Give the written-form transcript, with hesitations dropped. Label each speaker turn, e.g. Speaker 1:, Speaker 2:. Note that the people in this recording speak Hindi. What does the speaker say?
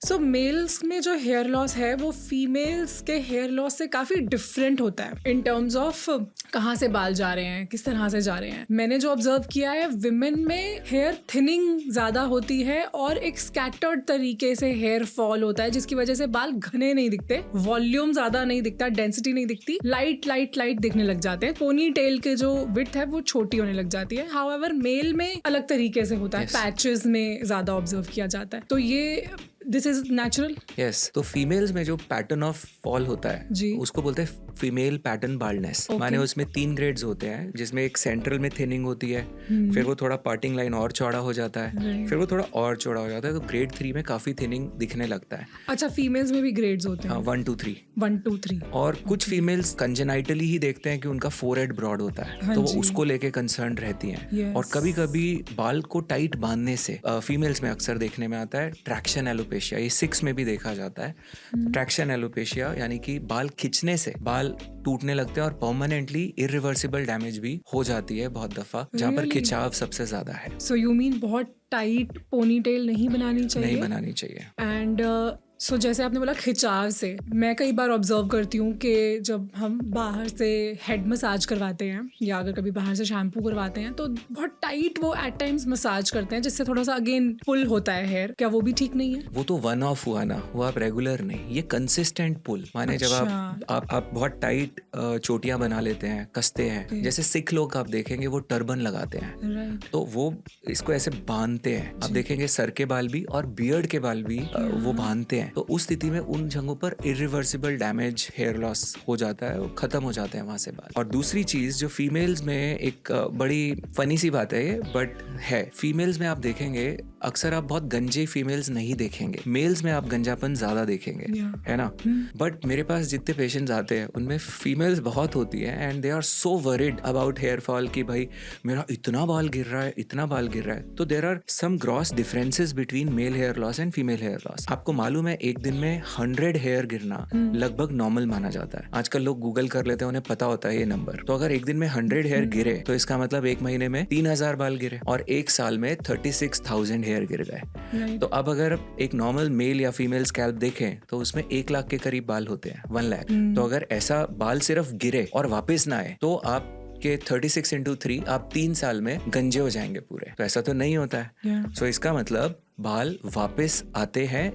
Speaker 1: सो मेल्स में जो हेयर लॉस है वो फीमेल्स के हेयर लॉस से काफ़ी डिफरेंट होता है इन टर्म्स ऑफ कहाँ से बाल जा रहे हैं, किस तरह से जा रहे हैं। मैंने जो ऑब्जर्व किया है, विमेन में हेयर थिनिंग ज़्यादा होती है और एक स्कैटर्ड तरीके से हेयर फॉल होता है, जिसकी वजह से बाल घने नहीं दिखते, वॉल्यूम ज़्यादा नहीं दिखता, डेंसिटी नहीं दिखती, लाइट लाइट लाइट दिखने लग जाते हैं। पोनी टेल के जो विड्थ है वो छोटी होने लग जाती है। हाउएवर मेल में अलग तरीके से होता है, पैचेस में ज़्यादा ऑब्जर्व किया जाता है। तो ये दिस इज नेचुरल।
Speaker 2: यस, तो फीमेल्स में जो पैटर्न ऑफ फॉल होता है उसको बोलते हैं फीमेल पैटर्न बाल्डनेस। माने उसमें 3 ग्रेड्स होते हैं, जिसमें एक सेंट्रल में थिनिंग होती है, फिर वो थोड़ा पार्टिंग लाइन और चौड़ा हो जाता है, फिर वो थोड़ा और चौड़ा हो जाता है, तो ग्रेड 3 में काफी थिनिंग दिखने लगता है।
Speaker 1: अच्छा, फीमेल्स में भी ग्रेड्स होते हैं?
Speaker 2: 1 2 3
Speaker 1: 1 2 3।
Speaker 2: और कुछ फीमेल्स कंजेनाइटली ही देखते हैं कि उनका फोरहेड ब्रॉड होता है, तो वो उसको लेके कंसर्न रहती हैं। और कभी कभी बाल को टाइट बांधने से फीमेल्स में अक्सर देखने में आता है ट्रैक्शन एलोपेशिया। ये 6 में भी देखा जाता है ट्रैक्शन एलोपेशिया, यानी कि बाल खिंचने से बाल टूटने लगते हैं और परमानेंटली इरिवर्सिबल डैमेज भी हो जाती है बहुत दफा, जहाँ पर खिंचाव सबसे ज्यादा है।
Speaker 1: सो यू मीन बहुत टाइट पोनीटेल नहीं बनानी चाहिए?
Speaker 2: नहीं बनानी चाहिए।
Speaker 1: एंड सो जैसे आपने बोला खिंचाव से, मैं कई बार ऑब्जर्व करती हूँ कि जब हम बाहर से हेड मसाज करवाते हैं या अगर कभी बाहर से शैम्पू करवाते हैं तो बहुत टाइट वो एट टाइम्स मसाज करते हैं, जिससे थोड़ा सा अगेन पुल होता है हेयर। क्या वो भी ठीक नहीं है?
Speaker 2: वो तो वन ऑफ हुआ ना, वो आप रेगुलर नहीं, ये कंसिस्टेंट पुल। माने जब आप बहुत टाइट चोटियां बना लेते हैं, कसते हैं, जैसे सिख लोग आप देखेंगे वो टर्बन लगाते हैं, तो वो इसको ऐसे बांधते हैं। आप देखेंगे सर के बाल भी और बियर्ड के बाल भी वो बांधते हैं। तो उस स्थिति में उन जगहों पर इरिवर्सिबल डैमेज, हेयर लॉस हो जाता है, वो खत्म हो जाते हैं वहां से बाल। और दूसरी चीज जो फीमेल्स में एक बड़ी फनी सी बात है ये, बट है, फीमेल्स में आप देखेंगे अक्सर आप बहुत गंजे फीमेल्स नहीं देखेंगे, मेल्स में आप गंजापन ज्यादा देखेंगे, है ना। बट मेरे पास जितने पेशेंट्स आते हैं उनमें फीमेल्स बहुत होती है and they are so worried about hair fall कि भाई मेरा इतना बाल गिर रहा है, इतना बाल गिर रहा है। तो there are some gross differences between male hair loss and female hair loss. आपको मालूम है एक दिन में 100 हेयर गिरना लगभग नॉर्मल माना जाता है। आजकल लोग गूगल कर लेते हैं, उन्हें पता होता है ये नंबर। तो अगर एक दिन में 100 हेयर गिरे तो इसका मतलब एक महीने में 3000 बाल गिरे और एक साल में 36,000 हेयर गिर गए। तो अब अगर एक नॉर्मल मेल या फीमेल स्कैल्प देखें तो उसमें 1 लाख के करीब बाल होते हैं, 1 लाख। तो अगर ऐसा बाल सिर्फ गिरे और वापस ना आए तो आप के 36 into 3 आप 3 साल में गंजे हो जाएंगे पूरे। तो ऐसा तो नहीं होता है। सो इसका मतलब बाल वापस आते हैं।